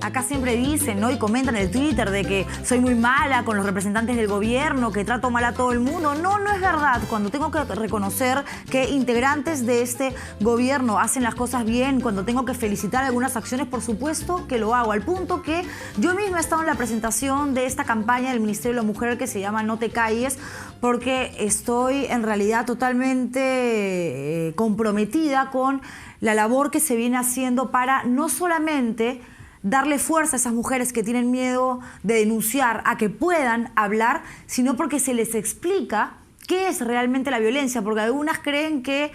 Acá siempre dicen, ¿no? Y comentan en el Twitter de que soy muy mala con los representantes del gobierno, que trato mal a todo el mundo. No, no es verdad. Cuando tengo que reconocer que integrantes de este gobierno hacen las cosas bien, cuando tengo que felicitar algunas acciones, por supuesto que lo hago. Al punto que yo misma he estado en la presentación de esta campaña del Ministerio de la Mujer que se llama No te calles, porque estoy en realidad totalmente comprometida con la labor que se viene haciendo para no solamente darle fuerza a esas mujeres que tienen miedo de denunciar, a que puedan hablar, sino porque se les explica qué es realmente la violencia, porque algunas creen que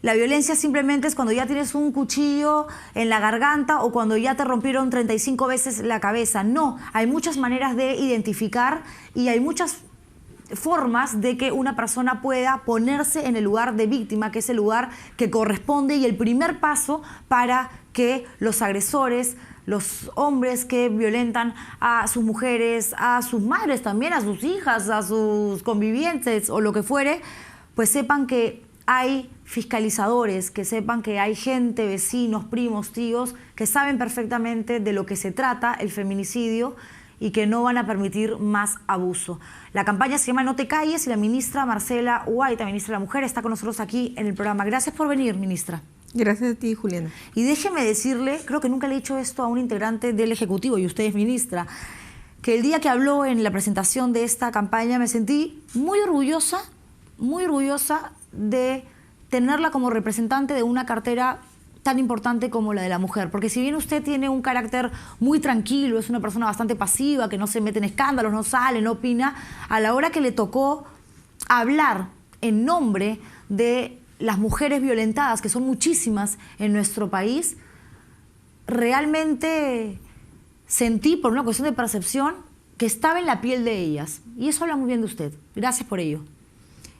la violencia simplemente es cuando ya tienes un cuchillo en la garganta o cuando ya te rompieron 35 veces la cabeza. No, hay muchas maneras de identificar y hay muchas formas de que una persona pueda ponerse en el lugar de víctima, que es el lugar que corresponde y el primer paso para que los agresores, los hombres que violentan a sus mujeres, a sus madres también, a sus hijas, a sus convivientes o lo que fuere, pues sepan que hay fiscalizadores, que sepan que hay gente, vecinos, primos, tíos, que saben perfectamente de lo que se trata el feminicidio y que no van a permitir más abuso. La campaña se llama No te calles y la ministra Marcela Guaita, ministra de la Mujer, está con nosotros aquí en el programa. Gracias por venir, ministra. Gracias a ti, Juliana. Y déjeme decirle, creo que nunca le he dicho esto a un integrante del Ejecutivo, y usted es ministra, que el día que habló en la presentación de esta campaña me sentí muy orgullosa de tenerla como representante de una cartera tan importante como la de la mujer. Porque si bien usted tiene un carácter muy tranquilo, es una persona bastante pasiva, que no se mete en escándalos, no sale, no opina, a la hora que le tocó hablar en nombre de las mujeres violentadas, que son muchísimas en nuestro país, realmente sentí, por una cuestión de percepción, que estaba en la piel de ellas. Y eso habla muy bien de usted. Gracias por ello.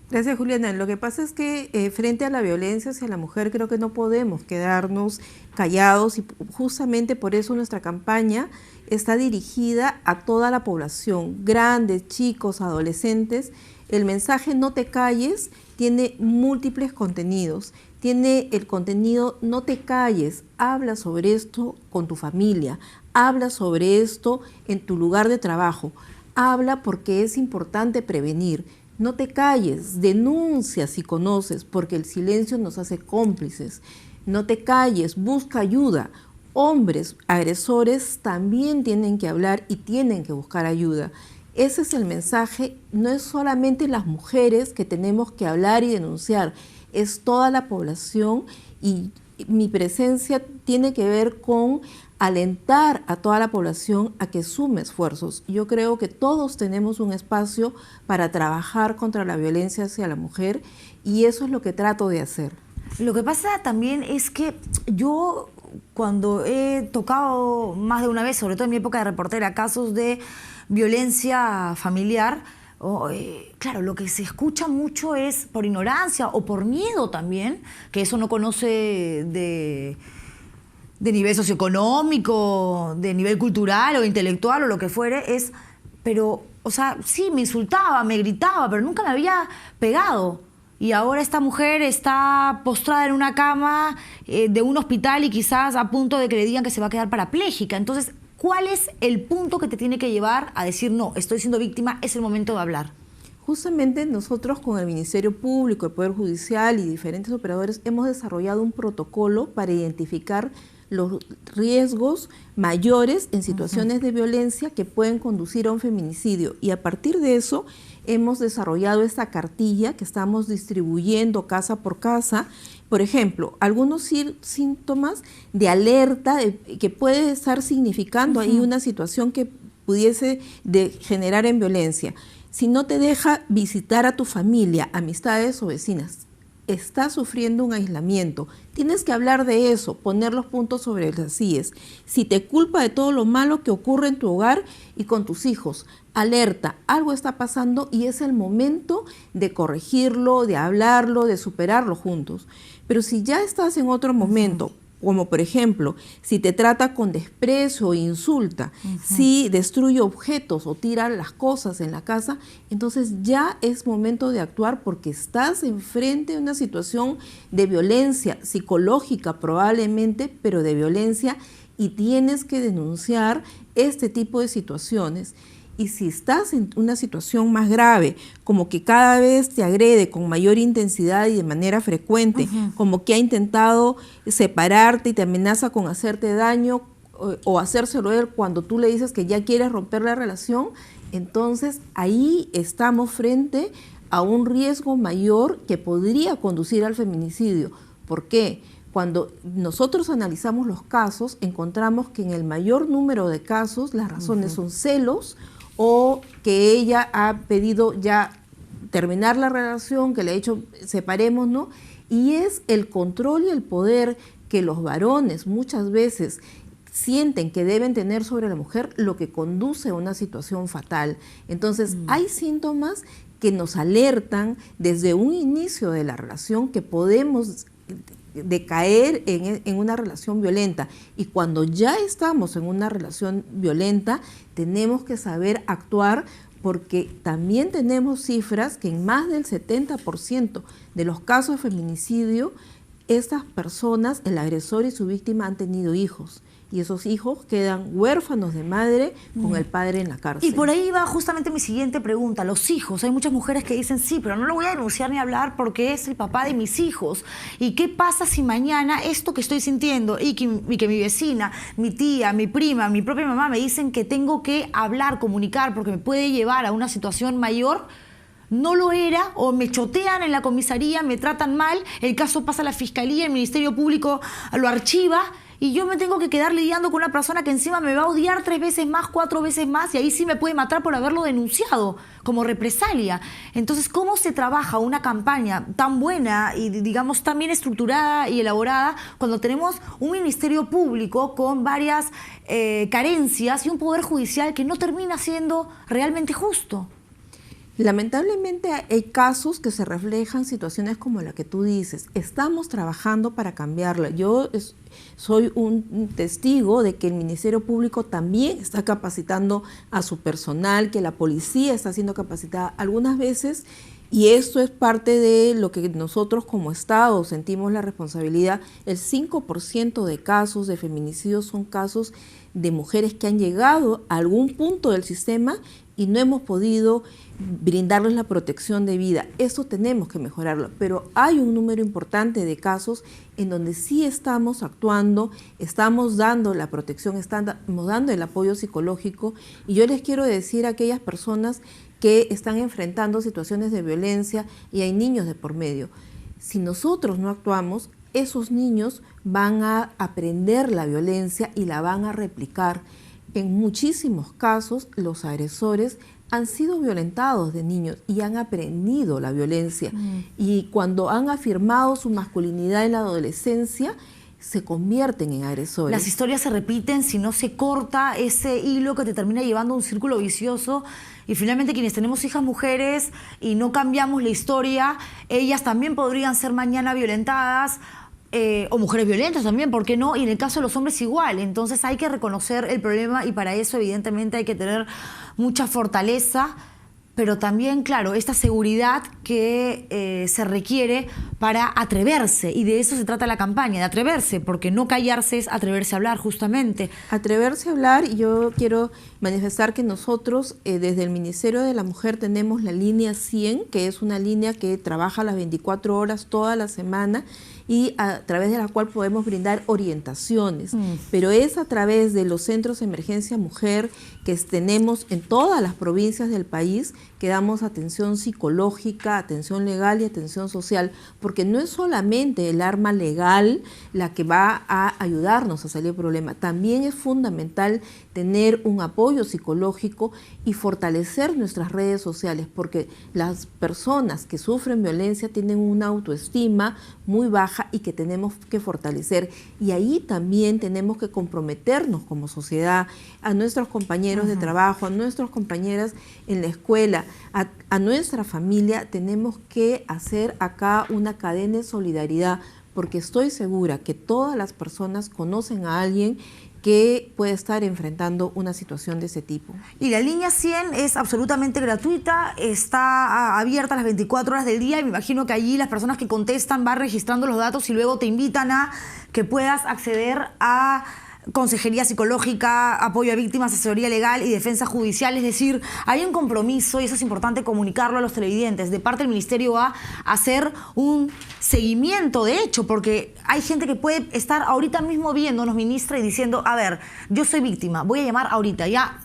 Gracias, Juliana. Lo que pasa es que frente a la violencia hacia la mujer creo que no podemos quedarnos callados y justamente por eso nuestra campaña está dirigida a toda la población, grandes, chicos, adolescentes. El mensaje No te calles tiene múltiples contenidos. Tiene el contenido No te calles, habla sobre esto con tu familia, habla sobre esto en tu lugar de trabajo, habla porque es importante prevenir. No te calles, denuncia si conoces, porque el silencio nos hace cómplices. No te calles, busca ayuda. Hombres agresores también tienen que hablar y tienen que buscar ayuda. Ese es el mensaje, no es solamente las mujeres que tenemos que hablar y denunciar, es toda la población y mi presencia tiene que ver con alentar a toda la población a que sume esfuerzos. Yo creo que todos tenemos un espacio para trabajar contra la violencia hacia la mujer y eso es lo que trato de hacer. Lo que pasa también es que yo, cuando he tocado más de una vez, sobre todo en mi época de reportera, casos de violencia familiar, claro, lo que se escucha mucho es por ignorancia o por miedo también, que eso no conoce de nivel socioeconómico, de nivel cultural o intelectual o lo que fuere, pero, o sea, sí, me insultaba, me gritaba, pero nunca me había pegado. Y ahora esta mujer está postrada en una cama de un hospital y quizás a punto de que le digan que se va a quedar parapléjica. Entonces, ¿cuál es el punto que te tiene que llevar a decir, no, estoy siendo víctima, es el momento de hablar? Justamente nosotros con el Ministerio Público, el Poder Judicial y diferentes operadores hemos desarrollado un protocolo para identificar los riesgos mayores en situaciones de violencia que pueden conducir a un feminicidio. Y a partir de eso hemos desarrollado esta cartilla que estamos distribuyendo casa por casa. Por ejemplo, algunos síntomas de alerta que puede estar significando ahí una situación que pudiese generar en violencia. Si no te deja visitar a tu familia, amistades o vecinas, estás sufriendo un aislamiento. Tienes que hablar de eso, poner los puntos sobre las íes. Si te culpa de todo lo malo que ocurre en tu hogar y con tus hijos, alerta, algo está pasando y es el momento de corregirlo, de hablarlo, de superarlo juntos. Pero si ya estás en otro momento, como por ejemplo, si te trata con desprecio o insulta, si destruye objetos o tira las cosas en la casa, entonces ya es momento de actuar porque estás enfrente de una situación de violencia psicológica probablemente, pero de violencia y tienes que denunciar este tipo de situaciones. Y si estás en una situación más grave, como que cada vez te agrede con mayor intensidad y de manera frecuente, como que ha intentado separarte y te amenaza con hacerte daño o hacérselo él cuando tú le dices que ya quieres romper la relación, entonces ahí estamos frente a un riesgo mayor que podría conducir al feminicidio. ¿Por qué? Cuando nosotros analizamos los casos, encontramos que en el mayor número de casos las razones son celos o que ella ha pedido ya terminar la relación, que le ha dicho separemos, ¿no? Y es el control y el poder que los varones muchas veces sienten que deben tener sobre la mujer lo que conduce a una situación fatal. Entonces, hay síntomas que nos alertan desde un inicio de la relación que podemos caer en una relación violenta. Y cuando ya estamos en una relación violenta, tenemos que saber actuar, porque también tenemos cifras que en más del 70% de los casos de feminicidio, estas personas, el agresor y su víctima, han tenido hijos. Y esos hijos quedan huérfanos de madre con el padre en la cárcel. Y por ahí va justamente mi siguiente pregunta. Los hijos, hay muchas mujeres que dicen, sí, pero no lo voy a denunciar ni hablar porque es el papá de mis hijos. ¿Y qué pasa si mañana esto que estoy sintiendo y que mi vecina, mi tía, mi prima, mi propia mamá me dicen que tengo que hablar, comunicar porque me puede llevar a una situación mayor? No lo era, o me chotean en la comisaría, me tratan mal, el caso pasa a la fiscalía, el Ministerio Público lo archiva, y yo me tengo que quedar lidiando con una persona que encima me va a odiar 3 veces más, 4 veces más, y ahí sí me puede matar por haberlo denunciado como represalia. Entonces, ¿cómo se trabaja una campaña tan buena y, digamos, tan bien estructurada y elaborada cuando tenemos un Ministerio Público con varias carencias y un Poder Judicial que no termina siendo realmente justo? Lamentablemente hay casos que se reflejan situaciones como la que tú dices. Estamos trabajando para cambiarla. Yo soy un testigo de que el Ministerio Público también está capacitando a su personal, que la policía está siendo capacitada algunas veces, y esto es parte de lo que nosotros como Estado sentimos la responsabilidad. El 5% de casos de feminicidios son casos de mujeres que han llegado a algún punto del sistema y no hemos podido brindarles la protección de vida. Eso tenemos que mejorarlo, pero hay un número importante de casos en donde sí estamos actuando, estamos dando la protección, estamos dando el apoyo psicológico, y yo les quiero decir a aquellas personas que están enfrentando situaciones de violencia y hay niños de por medio, si nosotros no actuamos, esos niños van a aprender la violencia y la van a replicar. En muchísimos casos, los agresores han sido violentados de niños y han aprendido la violencia. Y cuando han afirmado su masculinidad en la adolescencia, se convierten en agresores. Las historias se repiten si no se corta ese hilo que te termina llevando a un círculo vicioso, y finalmente quienes tenemos hijas mujeres y no cambiamos la historia, ellas también podrían ser mañana violentadas, o mujeres violentas también, ¿por qué no? Y en el caso de los hombres igual. Entonces hay que reconocer el problema, y para eso evidentemente hay que tener mucha fortaleza, pero también, claro, esta seguridad que se requiere para atreverse, y de eso se trata la campaña, de atreverse, porque no callarse es atreverse a hablar, justamente. Atreverse a hablar, y yo quiero manifestar que nosotros desde el Ministerio de la Mujer tenemos la línea 100, que es una línea que trabaja las 24 horas toda la semana, y a través de la cual podemos brindar orientaciones, pero es a través de los centros de emergencia mujer que tenemos en todas las provincias del país, que damos atención psicológica, atención legal y atención social, porque no es solamente el arma legal la que va a ayudarnos a salir del problema, también es fundamental tener un apoyo psicológico y fortalecer nuestras redes sociales, porque las personas que sufren violencia tienen una autoestima muy baja y que tenemos que fortalecer, y ahí también tenemos que comprometernos como sociedad, a nuestros compañeros de trabajo, a nuestras compañeras en la escuela, a nuestra familia. Tenemos que hacer acá una cadena de solidaridad, porque estoy segura que todas las personas conocen a alguien que puede estar enfrentando una situación de ese tipo. Y la línea 100 es absolutamente gratuita, está abierta las 24 horas del día, y me imagino que allí las personas que contestan van registrando los datos y luego te invitan a que puedas acceder a consejería psicológica, apoyo a víctimas, asesoría legal y defensa judicial. Es decir, hay un compromiso, y eso es importante comunicarlo a los televidentes, de parte del Ministerio a hacer un seguimiento de hecho, porque hay gente que puede estar ahorita mismo viéndonos, ministra, y diciendo, a ver, yo soy víctima, voy a llamar ahorita, ya,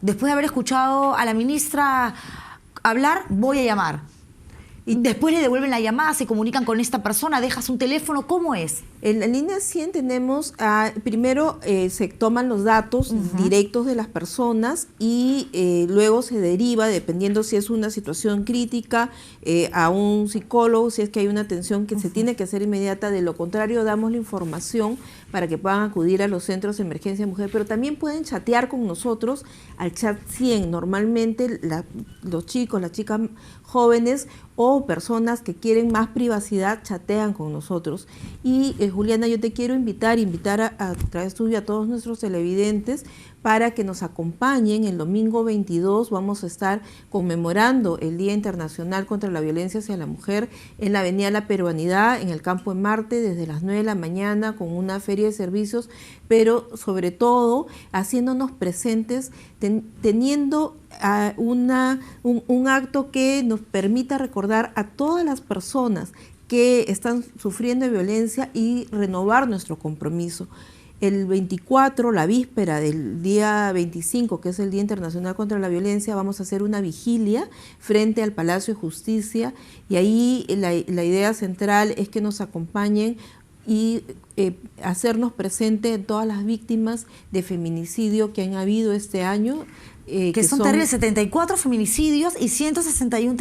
después de haber escuchado a la ministra hablar, voy a llamar. Y después le devuelven la llamada, se comunican con esta persona, dejas un teléfono, ¿cómo es? En la línea 100 tenemos, primero se toman los datos directos de las personas y luego se deriva, dependiendo si es una situación crítica, a un psicólogo, si es que hay una atención que se tiene que hacer inmediata. De lo contrario, damos la información para que puedan acudir a los centros de emergencia mujer, pero también pueden chatear con nosotros al chat 100. Normalmente los chicos, las chicas jóvenes o personas que quieren más privacidad chatean con nosotros. Y Juliana, yo te quiero invitar a través tuyo a todos nuestros televidentes para que nos acompañen el domingo 22. Vamos a estar conmemorando el Día Internacional contra la Violencia hacia la Mujer en la Avenida La Peruanidad, en el Campo de Marte, desde las 9 de la mañana, con una feria de servicios, pero sobre todo haciéndonos presentes, teniendo un acto que nos permita recordar a todas las personas que están sufriendo de violencia y renovar nuestro compromiso. El 24, la víspera del día 25, que es el Día Internacional contra la Violencia, vamos a hacer una vigilia frente al Palacio de Justicia, y ahí la idea central es que nos acompañen y hacernos presente en todas las víctimas de feminicidio que han habido este año. Que son terribles, 74 feminicidios y 161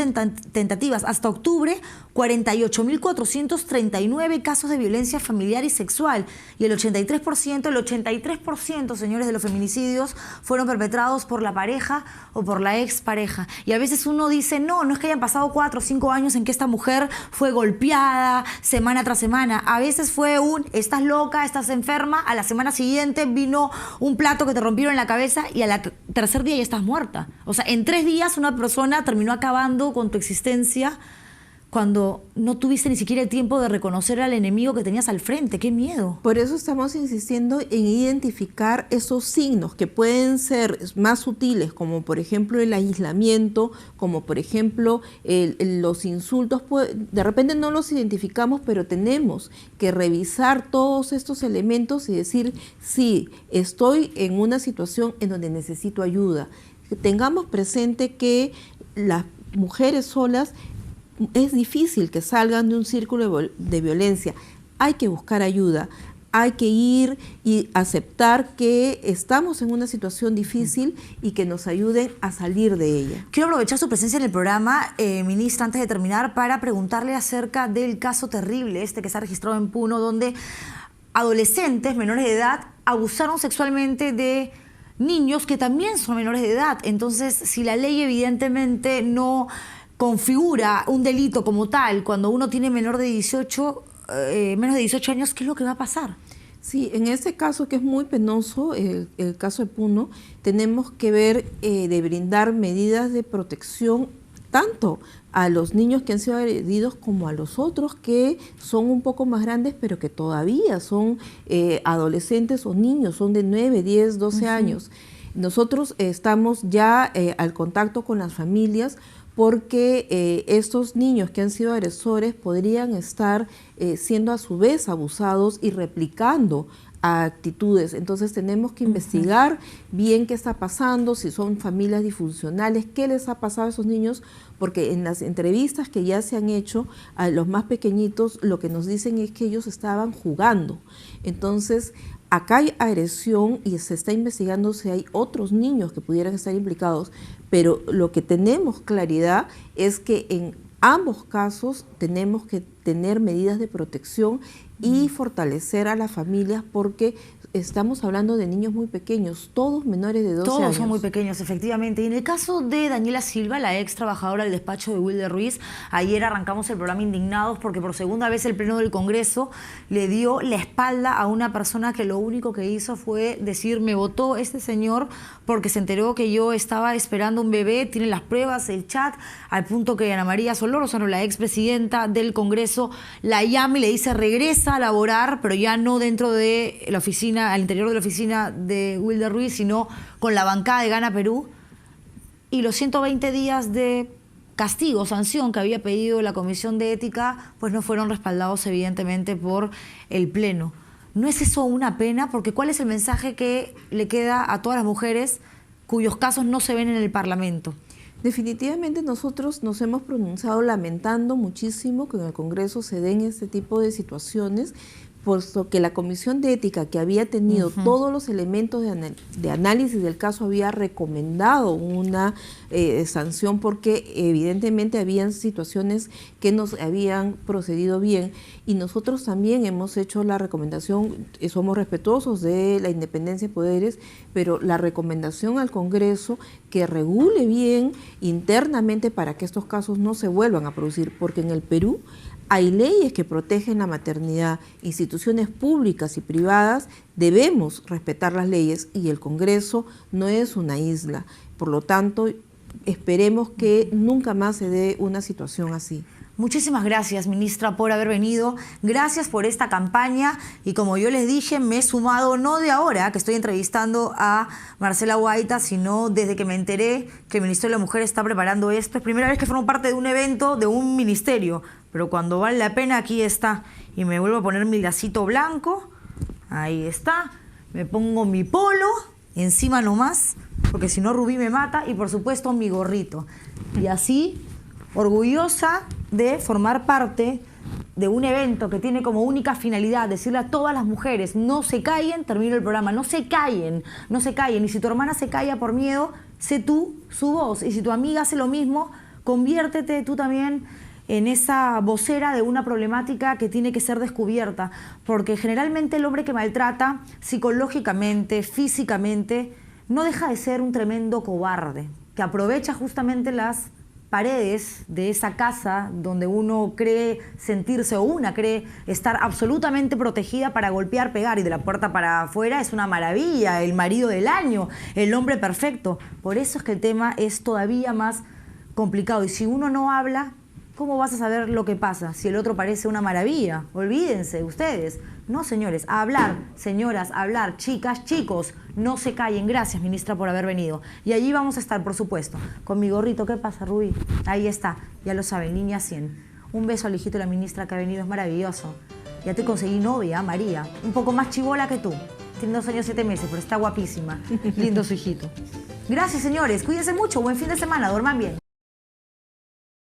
tentativas. Hasta octubre, 48.439 casos de violencia familiar y sexual. Y el 83%, señores, de los feminicidios fueron perpetrados por la pareja o por la expareja. Y a veces uno dice, no es que hayan pasado 4 o 5 años en que esta mujer fue golpeada semana tras semana. A veces fue estás loca, estás enferma, a la semana siguiente vino un plato que te rompieron en la cabeza y a la tercer día ya estás muerta. O sea, en 3 días una persona terminó acabando con tu existencia cuando no tuviste ni siquiera el tiempo de reconocer al enemigo que tenías al frente. ¡Qué miedo! Por eso estamos insistiendo en identificar esos signos que pueden ser más sutiles, como por ejemplo el aislamiento, como por ejemplo los insultos. De repente no los identificamos, pero tenemos que revisar todos estos elementos y decir, sí, estoy en una situación en donde necesito ayuda. Que tengamos presente que las mujeres solas es difícil que salgan de un círculo de violencia. Hay que buscar ayuda, hay que ir y aceptar que estamos en una situación difícil y que nos ayuden a salir de ella. Quiero aprovechar su presencia en el programa, ministra, antes de terminar, para preguntarle acerca del caso terrible que se ha registrado en Puno, donde adolescentes menores de edad abusaron sexualmente de niños que también son menores de edad. Entonces, si la ley evidentemente no configura un delito como tal cuando uno tiene menos de 18 años, ¿qué es lo que va a pasar? Sí, en este caso, que es muy penoso, el caso de Puno, tenemos que ver de brindar medidas de protección tanto a los niños que han sido agredidos como a los otros que son un poco más grandes, pero que todavía son adolescentes o niños, son de 9, 10, 12 años. Nosotros estamos ya al contacto con las familias, porque estos niños que han sido agresores podrían estar siendo a su vez abusados y replicando actitudes. Entonces tenemos que investigar bien qué está pasando, si son familias disfuncionales, qué les ha pasado a esos niños, porque en las entrevistas que ya se han hecho a los más pequeñitos, lo que nos dicen es que ellos estaban jugando. Entonces, acá hay agresión y se está investigando si hay otros niños que pudieran estar implicados, pero lo que tenemos claridad es que en ambos casos tenemos que tener medidas de protección y fortalecer a las familias, porque estamos hablando de niños muy pequeños, todos menores de 12 años. Todos son muy pequeños, efectivamente. Y en el caso de Daniela Silva, la ex trabajadora del despacho de Wilder Ruiz, ayer arrancamos el programa indignados porque por segunda vez el Pleno del Congreso le dio la espalda a una persona que lo único que hizo fue decir, me votó este señor porque se enteró que yo estaba esperando un bebé, tiene las pruebas, el chat, al punto que Ana María Solórzano, la expresidenta del Congreso, la llama y le dice, regresa a laborar, pero ya no dentro de la oficina oficina, al interior de la oficina de Wilder Ruiz, sino con la bancada de Gana Perú. Y los 120 días de castigo, sanción que había pedido la Comisión de Ética, pues no fueron respaldados evidentemente por el Pleno. ¿No es eso una pena? Porque ¿cuál es el mensaje que le queda a todas las mujeres cuyos casos no se ven en el Parlamento? Definitivamente nosotros nos hemos pronunciado lamentando muchísimo que en el Congreso se den este tipo de situaciones, puesto que la Comisión de Ética, que había tenido todos los elementos de análisis del caso, había recomendado una sanción porque evidentemente habían situaciones que nos habían procedido bien, y nosotros también hemos hecho la recomendación, somos respetuosos de la independencia de poderes, pero la recomendación al Congreso que regule bien internamente para que estos casos no se vuelvan a producir, porque en el Perú hay leyes que protegen la maternidad, instituciones públicas y privadas debemos respetar las leyes y el Congreso no es una isla. Por lo tanto, esperemos que nunca más se dé una situación así. Muchísimas gracias, ministra, por haber venido. Gracias por esta campaña y como yo les dije, me he sumado no de ahora que estoy entrevistando a Marcela Guaita, sino desde que me enteré que el Ministerio de la Mujer está preparando esto. Es primera vez que formo parte de un evento de un ministerio, pero cuando vale la pena aquí está. Y me vuelvo a poner mi lacito blanco, ahí está, me pongo mi polo, encima nomás, porque si no Rubí me mata, y por supuesto mi gorrito. Y así, orgullosa de formar parte de un evento que tiene como única finalidad decirle a todas las mujeres, no se callen, termino el programa, no se callen, no se callen. Y si tu hermana se calla por miedo, sé tú su voz. Y si tu amiga hace lo mismo, conviértete tú también en esa vocera de una problemática que tiene que ser descubierta. Porque generalmente el hombre que maltrata psicológicamente, físicamente, no deja de ser un tremendo cobarde, que aprovecha justamente las paredes de esa casa donde uno cree sentirse o una cree estar absolutamente protegida para golpear, pegar, y de la puerta para afuera es una maravilla, el marido del año, el hombre perfecto. Por eso es que el tema es todavía más complicado, y si uno no habla, ¿cómo vas a saber lo que pasa si el otro parece una maravilla? Olvídense ustedes. No, señores, a hablar, señoras, a hablar, chicas, chicos, no se callen. Gracias, ministra, por haber venido. Y allí vamos a estar, por supuesto, con mi gorrito. ¿Qué pasa, Rubí? Ahí está, ya lo saben, línea 100. Un beso al hijito de la ministra que ha venido, es maravilloso. Ya te conseguí novia, María, un poco más chibola que tú. Tiene 2 años 7 meses, pero está guapísima. Lindo su hijito. Gracias, señores, cuídense mucho, buen fin de semana, duerman bien.